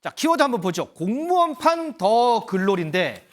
자, 키워드 한번 보죠. 공무원판 더 글로리인데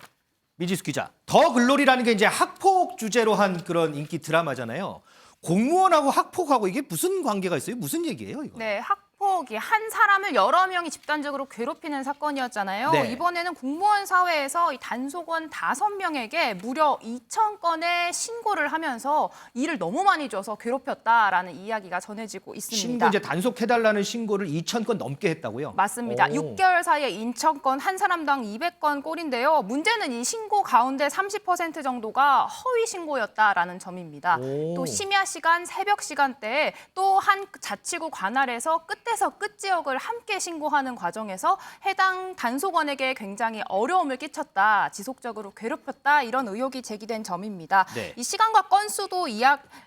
미지수 기자, 더 글로리라는 게 이제 학폭 주제로 한 그런 인기 드라마잖아요. 공무원하고 학폭하고 이게 무슨 관계가 있어요? 무슨 얘기예요, 이거? 네, 학폭이 한 사람을 여러 명이 집단적으로 괴롭히는 사건이었잖아요. 네. 이번에는 공무원 사회에서 이 단속원 5명에게 무려 2,000건의 신고를 하면서 일을 너무 많이 줘서 괴롭혔다라는 이야기가 전해지고 있습니다. 신고 이제 단속해달라는 신고를 2,000건 넘게 했다고요? 맞습니다. 오. 6개월 사이에 인천건 한 사람당 200건 꼴인데요. 문제는 이 신고 가운데 30% 정도가 허위 신고였다라는 점입니다. 오. 또 심야 시간, 새벽 시간대에 또 한 자치구 관할에서 끝에서 끝 지역을 함께 신고하는 과정에서 해당 단속원에게 굉장히 어려움을 끼쳤다, 지속적으로 괴롭혔다 이런 의혹이 제기된 점입니다. 네. 이 시간과 건수도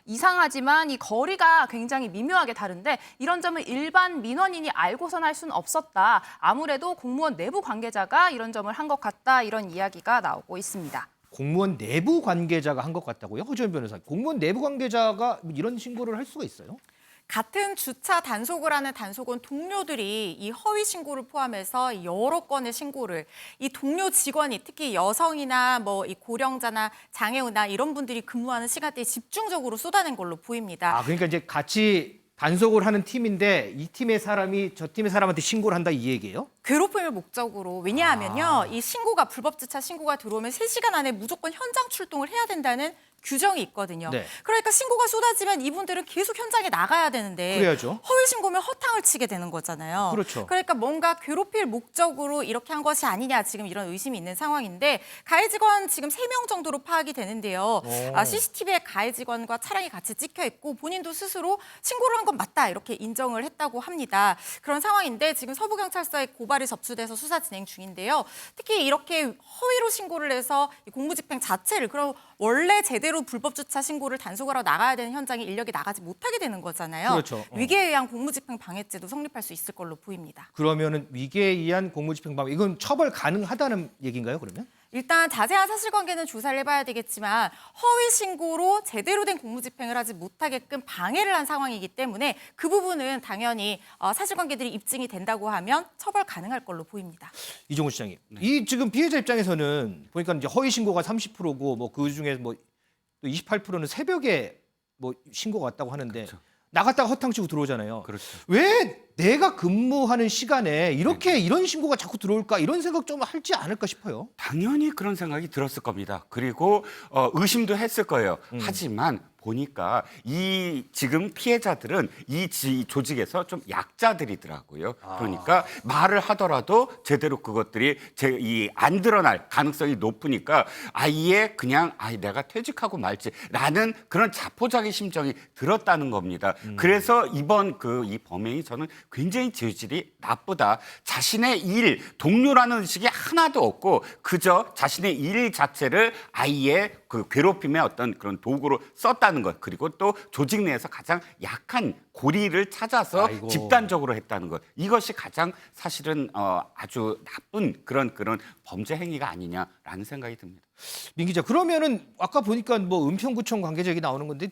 이상하지만 이 거리가 굉장히 미묘하게 다른데 이런 점을 일반 민원인이 알고선 할 수는 없었다. 아무래도 공무원 내부 관계자가 이런 점을 한 것 같다. 이런 이야기가 나오고 있습니다. 공무원 내부 관계자가 한 것 같다고요? 허지연 변호사. 공무원 내부 관계자가 이런 신고를 할 수가 있어요? 같은 주차 단속을 하는 단속원 동료들이 이 허위 신고를 포함해서 여러 건의 신고를 이 동료 직원이 특히 여성이나 뭐 이 고령자나 장애우나 이런 분들이 근무하는 시간대에 집중적으로 쏟아낸 걸로 보입니다. 아, 그러니까 이제 같이 단속을 하는 팀인데 이 팀의 사람이 저 팀의 사람한테 신고를 한다 이 얘기예요? 괴롭힘을 목적으로 왜냐하면요 이 신고가 불법 주차 신고가 들어오면 3시간 안에 무조건 현장 출동을 해야 된다는 규정이 있거든요. 네. 그러니까 신고가 쏟아지면 이분들은 계속 현장에 나가야 되는데 그래야죠. 허위 신고면 허탕을 치게 되는 거잖아요. 그렇죠. 그러니까 뭔가 괴롭힐 목적으로 이렇게 한 것이 아니냐 지금 이런 의심이 있는 상황인데 가해 직원 지금 3명 정도로 파악이 되는데요. CCTV에 가해 직원과 차량이 같이 찍혀 있고 본인도 스스로 신고를 한 건 맞다 이렇게 인정을 했다고 합니다. 그런 상황인데 지금 서부경찰서에 고발이 접수돼서 수사 진행 중인데요. 특히 이렇게 허위로 신고를 해서 이 공무집행 자체를 그럼 원래 제대로 불법 주차 신고를 단속하러 나가야 되는 현장에 인력이 나가지 못하게 되는 거잖아요. 그렇죠. 위계에 의한 공무집행 방해죄도 성립할 수 있을 걸로 보입니다. 그러면은 위계에 의한 공무집행방 이건 처벌 가능하다는 얘기인가요, 그러면? 일단 자세한 사실관계는 조사를 해봐야 되겠지만 허위 신고로 제대로 된 공무집행을 하지 못하게끔 방해를 한 상황이기 때문에 그 부분은 당연히 사실관계들이 입증이 된다고 하면 처벌 가능할 걸로 보입니다. 이종우 시장님. 이 지금 피해자 입장에서는 보니까 이제 허위 신고가 30%고 뭐 그 중에 뭐 또 28%는 새벽에 뭐 신고가 왔다고 하는데 그렇죠. 나갔다가 허탕 치고 들어오잖아요. 그렇죠. 왜 내가 근무하는 시간에 이렇게 이런 신고가 자꾸 들어올까 이런 생각 좀 할지 않을까 싶어요. 당연히 그런 생각이 들었을 겁니다. 그리고 의심도 했을 거예요. 하지만 보니까 이 지금 피해자들은 이 조직에서 좀 약자들이더라고요. 그러니까 말을 하더라도 제대로 그것들이 안 드러날 가능성이 높으니까 아예 그냥 내가 퇴직하고 말지라는 그런 자포자기 심정이 들었다는 겁니다. 그래서 이번 이 범행이 저는 굉장히 죄질이 나쁘다. 자신의 일, 동료라는 의식이 하나도 없고 그저 자신의 일 자체를 아예 그 괴롭힘의 어떤 그런 도구로 썼다는 것. 그리고 또 조직 내에서 가장 약한 고리를 찾아서 아이고. 집단적으로 했다는 것. 이것이 가장 사실은 아주 나쁜 그런 범죄 행위가 아니냐라는 생각이 듭니다. 민 기자, 그러면은 아까 보니까 뭐 은평구청 관계자 얘기 나오는 건데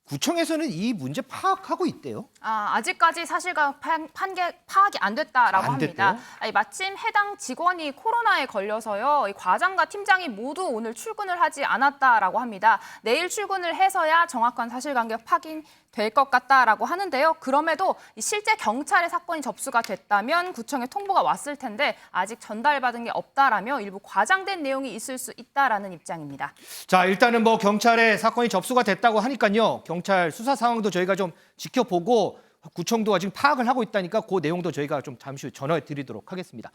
구청에서는 이 문제 파악하고 있대요. 아직까지 사실과 파악이 안 됐다라고 안 합니다. 됐대요? 아니, 마침 해당 직원이 코로나에 걸려서요. 이 과장과 팀장이 모두 오늘 출근을 하지 않았다라고 합니다. 내일 출근을 해서야 정확한 사실관계 확인될 것 같다라고 하는데요. 그럼에도 실제 경찰에 사건이 접수가 됐다면 구청에 통보가 왔을 텐데 아직 전달받은 게 없다라며 일부 과장된 내용이 있을 수 있다라는 입장입니다. 자, 일단은 뭐 경찰에 사건이 접수가 됐다고 하니까요. 경찰 수사 상황도 저희가 좀 지켜보고 구청도 지금 파악을 하고 있다니까 그 내용도 저희가 좀 잠시 후 전해 드리도록 하겠습니다.